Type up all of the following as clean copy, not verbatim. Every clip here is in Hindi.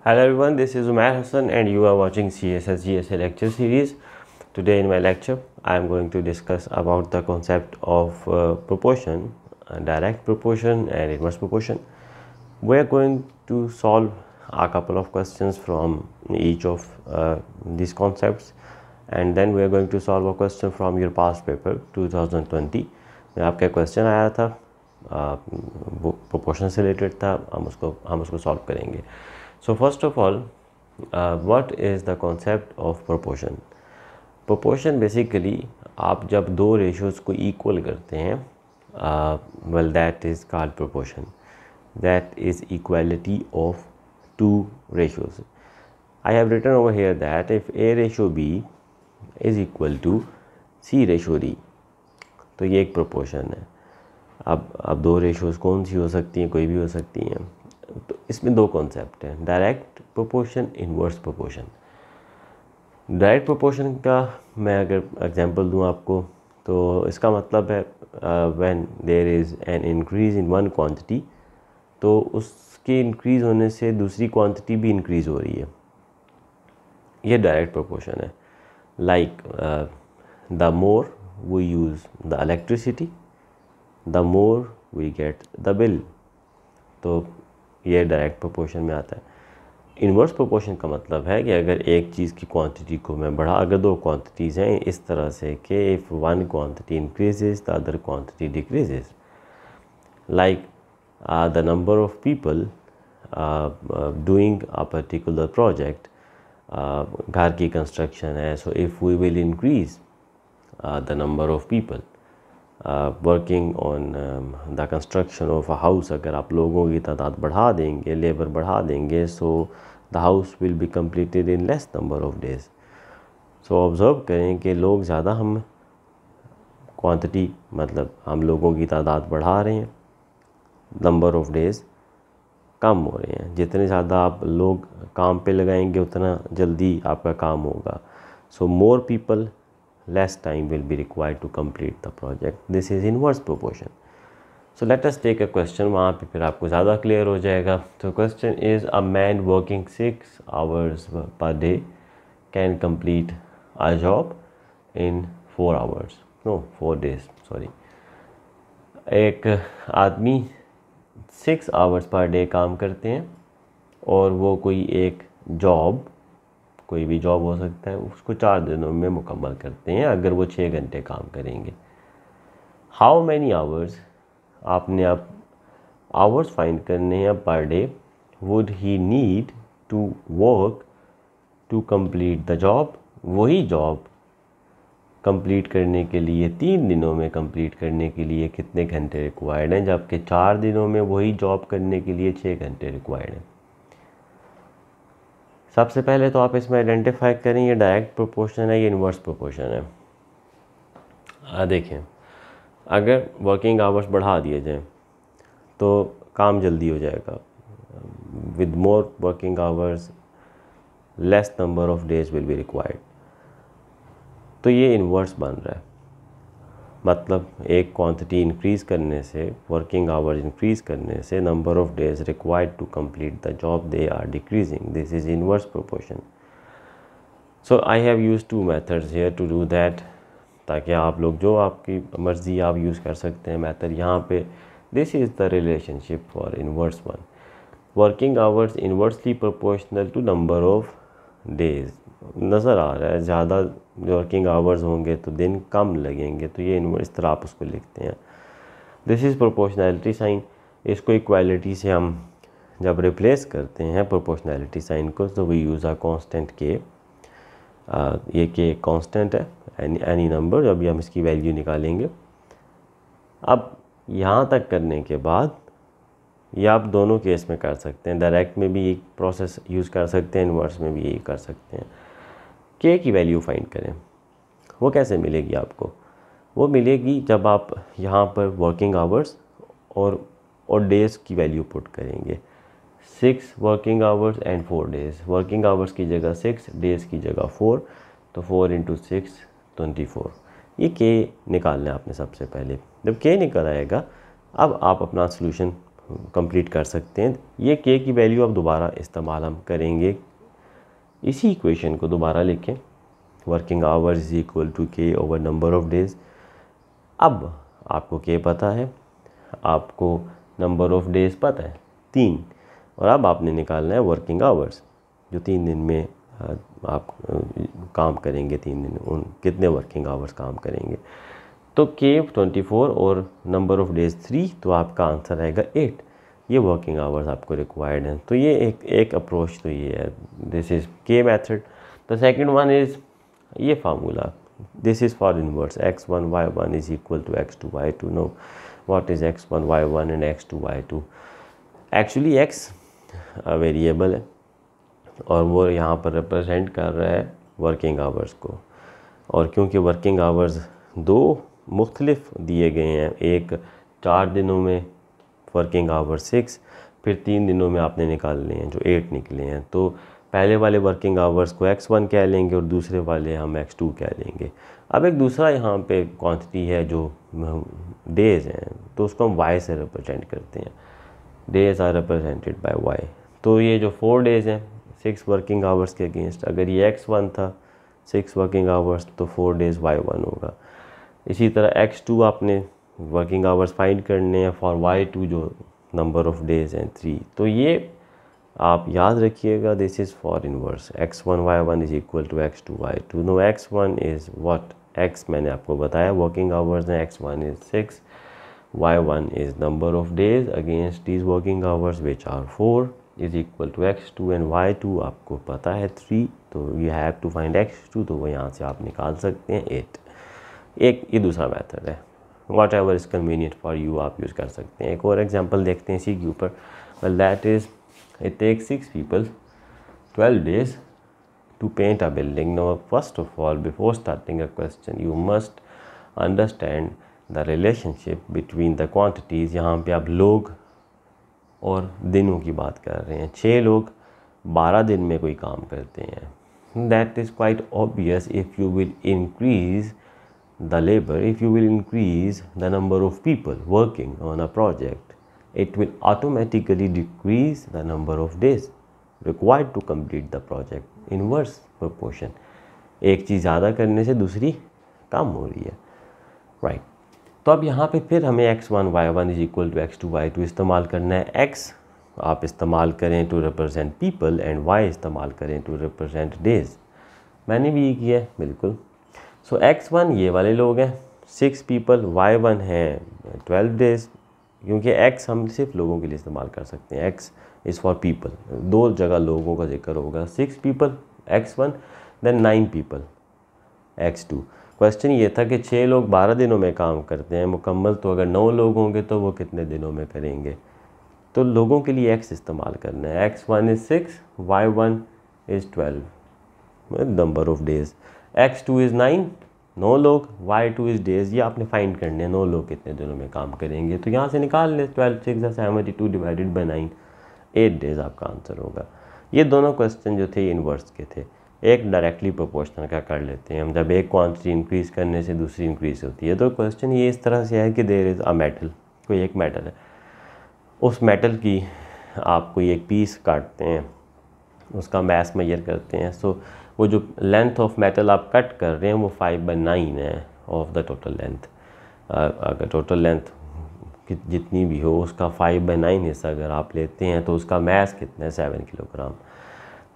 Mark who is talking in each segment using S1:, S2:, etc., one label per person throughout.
S1: Hello everyone, this is Umair Hassan and you are watching CSS GSA lecture series. Today in my lecture, I am going to discuss about the concept of proportion, direct proportion and inverse proportion. We are going to solve a couple of questions from each of these concepts, and then we are going to solve a question from your past paper 2020 में आपका क्वेश्चन आया था, वो प्रोपोर्शन से रिलेटेड था, हम उसको सॉल्व करेंगे. So first of all, what is the concept of proportion? Proportion basically आप जब दो ratios को equal करते हैं, well that is called proportion. That is equality of two ratios. I have written over here that if A ratio B is equal to C ratio D, तो ये एक proportion है. अब दो ratios कौन सी हो सकती हैं, कोई भी हो सकती हैं. तो इसमें दो कॉन्सेप्ट हैं, direct proportion, inverse proportion. Direct proportion का मैं अगर एग्जांपल दूं आपको, तो इसका मतलब है when there is an increase in one quantity, तो उसके इंक्रीज़ होने से दूसरी क्वांटिटी भी इंक्रीज़ हो रही है. ये डायरेक्ट प्रोपोर्शन है. Like the more we use the electricity, the more we get the bill. तो ये डायरेक्ट प्रोपोर्शन में आता है. इन्वर्स प्रोपोर्शन का मतलब है कि अगर एक चीज़ की क्वांटिटी को मैं बढ़ा, अगर दो क्वांटिटीज़ हैं इस तरह से कि if one quantity increases the other quantity decreases. Like the number of people doing a particular project, घर की कंस्ट्रक्शन है, so if we will increase the number of people working on the construction of a house, अगर आप लोगों की तादाद बढ़ा देंगे, लेबर बढ़ा देंगे, so the house will be completed in less number of days. So observe करें कि लोग ज़्यादा, हम क्वांटिटी मतलब हम लोगों की तादाद बढ़ा रहे हैं, नंबर ऑफ डेज़ कम हो रहे हैं. जितने ज़्यादा आप लोग काम पे लगाएंगे उतना जल्दी आपका काम होगा. So more people, less time will be required to complete the project. This is inverse proportion. So let us take a question, वहाँ पे फिर आपको ज़्यादा क्लियर हो जाएगा. So question is, a man working 6 hours per day can complete a job in 4 hours. No, 4 days, sorry. एक आदमी 6 hours per day काम करते हैं और वो कोई एक जॉब, कोई भी जॉब हो सकता है, उसको 4 दिनों में मुकम्मल करते हैं अगर वो 6 घंटे काम करेंगे. हाउ मैनी आवर्स, आपने आप आवर्स फाइंड करने हैं per day, would he need to work to complete the job. वही जॉब कंप्लीट करने के लिए 3 दिनों में कंप्लीट करने के लिए कितने घंटे रिक्वायर्ड हैं, जबकि 4 दिनों में वही जॉब करने के लिए 6 घंटे रिक्वायर्ड हैं. सबसे पहले तो आप इसमें आइडेंटिफाई करें ये डायरेक्ट प्रोपोर्शन है, ये इन्वर्स प्रोपोर्शन है. देखें, अगर वर्किंग आवर्स बढ़ा दिए जाएं तो काम जल्दी हो जाएगा. With more working hours less number of days will be required. तो ये इन्वर्स बन रहा है. मतलब एक क्वांटिटी इंक्रीज़ करने से, वर्किंग आवर्स इंक्रीज़ करने से, number of days required to complete the job they are decreasing. This is inverse proportion. So I have used 2 methods here to do that, ताकि आप लोग जो आपकी मर्ज़ी आप यूज़ कर सकते हैं मेथड. यहाँ पे this is the relationship for inverse one. Working hours inversely proportional to number of days. नज़र आ रहा है ज़्यादा वर्किंग आवर्स होंगे तो दिन कम लगेंगे, तो ये इस तरह आप उसको लिखते हैं. This is proportionality sign. इसको इक्वालिटी से हम जब रिप्लेस करते हैं प्रोपोर्शनैलिटी साइन को, तो वी यूज़ अ कांस्टेंट के. ये के कांस्टेंट है, एनी नंबर. अभी हम इसकी वैल्यू निकालेंगे. अब यहाँ तक करने के बाद ये आप दोनों केस में कर सकते हैं. डायरेक्ट में भी एक प्रोसेस यूज़ कर सकते हैं, इन्वर्स में भी यही कर सकते हैं. के की वैल्यू फाइंड करें. वो कैसे मिलेगी आपको? वो मिलेगी जब आप यहाँ पर वर्किंग आवर्स और डेज़ की वैल्यू पुट करेंगे. 6 working hours and 4 days. Working hours की जगह 6, डेज़ की जगह 4, तो 4 × 6 24. ये के निकालना है आपने सबसे पहले. जब के निकल आएगा, अब आप अपना सोल्यूशन कंप्लीट कर सकते हैं। ये k की वैल्यू अब दोबारा इस्तेमाल हम करेंगे, इसी इक्वेशन को दोबारा लिखें, working hours is equal to k over number of days. अब आपको k पता है, आपको नंबर ऑफ़ डेज़ पता है 3, और अब आपने निकालना है वर्किंग आवर्स, जो 3 दिन में आप काम करेंगे, 3 दिन उन कितने वर्किंग आवर्स काम करेंगे। तो k 24 और नंबर ऑफ़ डेज़ 3, तो आपका आंसर आएगा 8। ये वर्किंग आवर्स आपको रिक्वायर्ड हैं। तो ये एक अप्रोच तो ये है, this is k method. The second one is ये formula, this is for inverse, x1 y1 is equal to x2 y2। No, what is x1 y1 and x2 y2? Actually x variable है और वो यहाँ पर रिप्रेजेंट कर रहा है वर्किंग आवर्स को, और क्योंकि वर्किंग आवर्स 2 मुख्तलिफ दिए गए हैं, एक 4 दिनों में वर्किंग आवर्स 6, फिर 3 दिनों में आपने निकालने हैं जो 8 निकले हैं। तो पहले वाले वर्किंग आवर्स को x1 कह लेंगे और दूसरे वाले हम x2 कह लेंगे। अब एक दूसरा यहाँ पे क्वांटिटी है जो डेज़ हैं, तो उसको हम y से रिप्रेजेंट करते हैं, days are represented by y। तो ये जो 4 डेज़ हैं 6 वर्किंग आवर्स के अगेंस्ट, अगर ये x1 था 6 वर्किंग आवर्स, तो 4 डेज़ y1 होगा। इसी तरह x2 आपने वर्किंग आवर्स फाइंड करने हैं फॉर y2, जो नंबर ऑफ़ डेज़ हैं 3। तो ये आप याद रखिएगा, this is for inverse, x1 y1 is equal to x2 y2। No, x1 is what, x मैंने आपको बताया वर्किंग आवर्स हैं, x1 is 6, y1 is number of days against these working hours which are 4 is equal to x2, and y2 आपको पता है 3, तो you have to find x2, तो वो यहाँ से आप निकाल सकते हैं 8। एक ये दूसरा मेथड है, what ever is convenient for you, आप यूज़ कर सकते हैं। एक और एग्जांपल देखते हैं इसी के ऊपर। Well, that is it takes 6 people 12 days to paint a building. Now, first of all, before starting a question, you must understand the relationship between the quantities. यहाँ पे आप लोग और दिनों की बात कर रहे हैं। 6 लोग 12 दिन में कोई काम करते हैं। That is quite obvious. If you will increase the labor, if you will increase the number of people working on a project, it will automatically decrease the number of days required to complete the project. Inverse proportion, एक चीज़ ज़्यादा करने से दूसरी कम हो रही है, राइट। तो अब यहाँ पे फिर हमें x1 y1 is equal to x2 y2 इस्तेमाल करना है। x आप इस्तेमाल करें to represent people and y इस्तेमाल करें टू रिप्रेजेंट डेज। मैंने भी ये किया है, बिल्कुल। सो x1 ये वाले लोग हैं 6 पीपल, y1 है 12 डेज, क्योंकि x हम सिर्फ लोगों के लिए इस्तेमाल कर सकते हैं, x इज़ फॉर पीपल, 2 जगह लोगों का जिक्र होगा, 6 people x1, then 9 people x2। Question ये था कि 6 लोग 12 दिनों में काम करते हैं मुकम्मल, तो अगर 9 लोग होंगे तो वो कितने दिनों में करेंगे। तो लोगों के लिए x इस्तेमाल करना है, x1 is 6, y1 is 12 number of days, x2 is 9 9 लोग, y2 इज़ डेज़, ये आपने फाइंड करने हैं 9 लोग कितने दिनों में काम करेंगे। तो यहाँ से निकाल लें 12 6 72 डिवाइडेड बाई 9, 8 डेज़ आपका आंसर होगा। ये दोनों क्वेश्चन जो थे इन्वर्स के थे। एक डायरेक्टली प्रोपोर्शनल का कर लेते हैं हम, जब एक क्वांटिटी इंक्रीज़ करने से दूसरी इंक्रीज़ होती है। तो क्वेश्चन ये इस तरह से है कि देयर इज़ अ मेटल, कोई एक मेटल है, उस मेटल की आप कोई एक पीस काटते हैं, उसका मैस मेजर करते हैं। सो वो जो लेंथ ऑफ मेटल आप कट कर रहे हैं वो 5/9 है ऑफ द टोटल लेंथ। अगर टोटल लेंथ जितनी भी हो उसका 5/9 हिस्सा अगर आप लेते हैं तो उसका मैस कितना है, 7 किलोग्राम।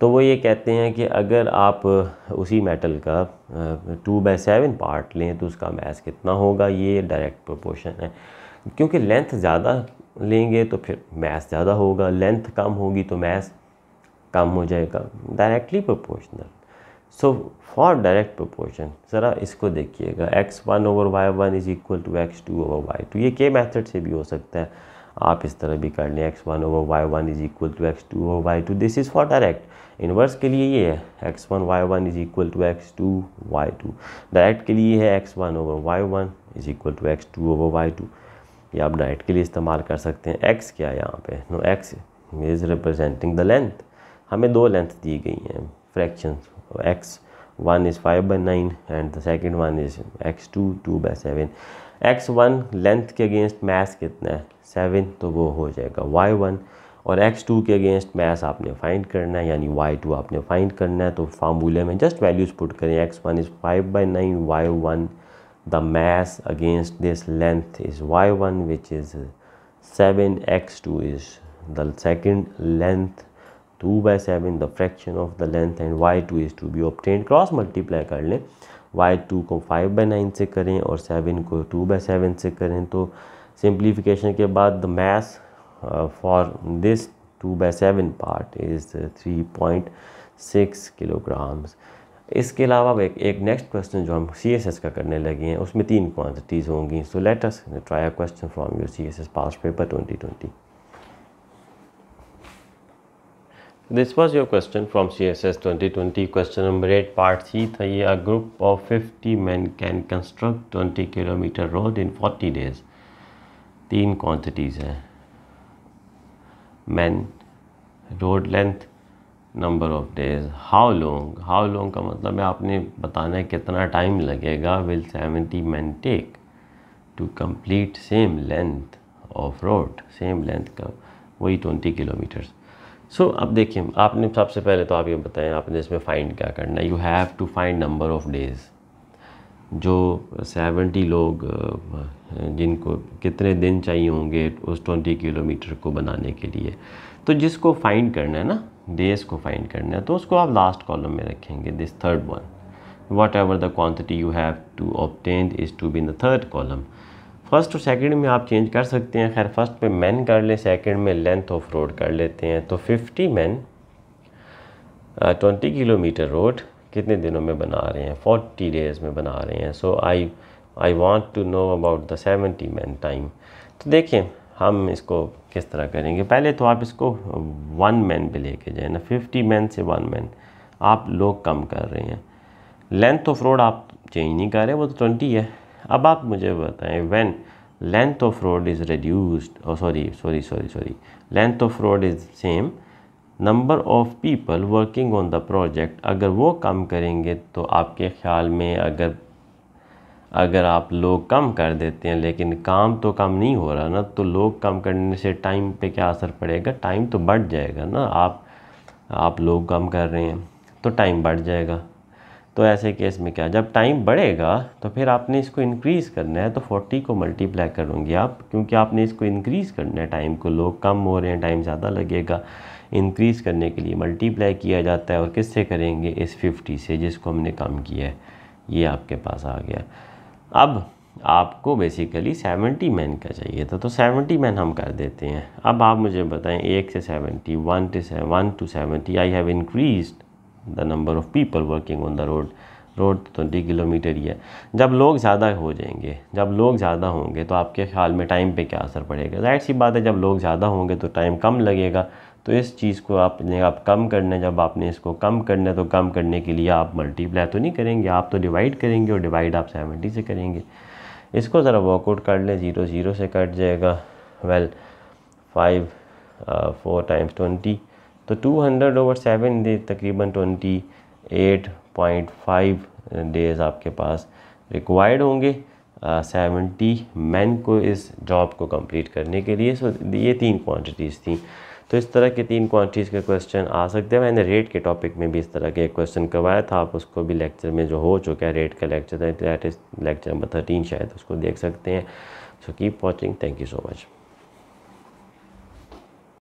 S1: तो वो ये कहते हैं कि अगर आप उसी मेटल का 2/7 पार्ट लें तो उसका मैस कितना होगा। ये डायरेक्ट प्रोपोर्शन है, क्योंकि लेंथ ज़्यादा लेंगे तो फिर मैस ज़्यादा होगा, लेंथ कम होगी तो मैस कम हो जाएगा, directly proportional. So for direct proportion ज़रा इसको देखिएगा, x1 over y1 is equal to x2 over y2। ये के मेथड से भी हो सकता है, आप इस तरह भी कर लें, x1 over y1 is equal to x2 over y2। This is for direct. Inverse के लिए ये है x1 y1 is equal to x2 y2। Direct के लिए है x1 over y1 is equal to x2 over y2। ये आप डायरेक्ट के लिए इस्तेमाल कर सकते हैं। x क्या है यहाँ पे, no, x is representing the length. हमें 2 लेंथ दी गई हैं fractions, x1 is 5/9 and the second one is x2 2/7। x1 length के अगेंस्ट मैथ कितना है 7, तो वो हो जाएगा y1, और x2 के अगेंस्ट मैथ आपने फाइंड करना है यानी y2 आपने फाइंड करना है। तो फार्मूले में जस्ट वैल्यूज़ पुट करें, x1 is 5/9, y1 the math against this length is y1 which is 7, x2 is the second length 2/7 the fraction of the length, and y2 is to be obtained. Cross multiply कर लें, y2 को 5/9 से करें और 7 को 2/7 से करें, तो सिंप्लीफिकेशन के बाद the math for this 2/7 part is 3.6 kilograms. इसके अलावा एक नेक्स्ट क्वेश्चन जो हम CSS का करने लगे हैं उसमें 3 क्वांटिटीज़ होंगी। So let us try a question from your CSS past paper 2020। This was your question from CSS 2020. Question number 8 part C था ये। A group of 50 men can construct 20 kilometer road in 40 days। 3 quantities हैं, men, road length, number of days, how long का मतलब है आपने बताना है कितना टाइम लगेगा। will 70 men take to complete same length of road, same length का वही 20 किलोमीटर्स। सो अब देखिए, आपने सबसे पहले तो आप ये बताएं आपने इसमें फ़ाइंड क्या करना है। You have to find number of days. जो 70 लोग जिनको कितने दिन चाहिए होंगे उस 20 किलोमीटर को बनाने के लिए, तो जिसको फाइंड करना है ना, डेज़ को फाइंड करना है, तो उसको आप लास्ट कॉलम में रखेंगे, this third one. Whatever the quantity you have to obtain is to be in the third column. First और सेकंड में आप चेंज कर सकते हैं। खैर फर्स्ट पे मैन कर लें, सेकंड में लेंथ ऑफ रोड कर लेते हैं। तो 50 मैन 20 किलोमीटर रोड कितने दिनों में बना रहे हैं? 40 डेज़ में बना रहे हैं। So I want to know about the 70 man time. तो देखिए हम इसको किस तरह करेंगे। पहले तो आप इसको 1 मैन पे लेके जाए ना, 50 मैन से 1 मैन, आप लोग कम कर रहे हैं। लेंथ ऑफ रोड आप चेंज नहीं कर रहे, वो तो 20 है। अब आप मुझे बताएं, when length of road is reduced, sorry length of road is same, number of people working on the project, अगर वो कम करेंगे तो आपके ख्याल में अगर आप लोग कम कर देते हैं लेकिन काम तो कम नहीं हो रहा ना, तो लोग कम करने से टाइम पे क्या असर पड़ेगा? टाइम तो बढ़ जाएगा ना। आप लोग कम कर रहे हैं तो टाइम बढ़ जाएगा। तो ऐसे केस में क्या, जब टाइम बढ़ेगा तो फिर आपने इसको इंक्रीज़ करना है, तो 40 को मल्टीप्लाई करोगे आप, क्योंकि आपने इसको इंक्रीज़ करना है टाइम को। लोग कम हो रहे हैं, टाइम ज़्यादा लगेगा। इंक्रीज़ करने के लिए मल्टीप्लाई किया जाता है, और किससे करेंगे? इस 50 से जिसको हमने कम किया है। ये आपके पास आ गया। अब आपको बेसिकली 70 मैन का चाहिए था, तो 70 मैन हम कर देते हैं। अब आप मुझे बताएं, 1 से 70, 1 to 70 I have increased the number of people working on the road 20 kilometre ही है। जब लोग ज़्यादा हो जाएंगे, जब लोग ज़्यादा होंगे तो आपके ख्याल में टाइम पे क्या असर पड़ेगा? जाहिर सी बात है, जब लोग ज़्यादा होंगे तो टाइम कम लगेगा। तो इस चीज़ को आपने कम करना है। जब आपने इसको कम करना है तो कम करने के लिए आप मल्टीप्लाई तो नहीं करेंगे, आप तो डिवाइड करेंगे, और डिवाइड आप 70 से करेंगे। इसको ज़रा वर्कआउट कर लें, 0 0 से कट जाएगा। वेल 5 4 टाइम्स 20, तो 200/7 डे, तकरीबन 28.5 डेज़ आपके पास रिक्वायर्ड होंगे 70 मैन को इस जॉब को कंप्लीट करने के लिए। सो ये 3 क्वांटिटीज़ थी। तो इस तरह के 3 क्वांटिटीज़ के क्वेश्चन आ सकते हैं। मैंने रेट के टॉपिक में भी इस तरह के एक क्वेश्चन करवाया था, आप उसको भी लेक्चर में जो हो चुका है, रेट का लेक्चर था, दैट इज़ लेक्चर नंबर 13 शायद, उसको देख सकते हैं। So keep watching, thank you so much.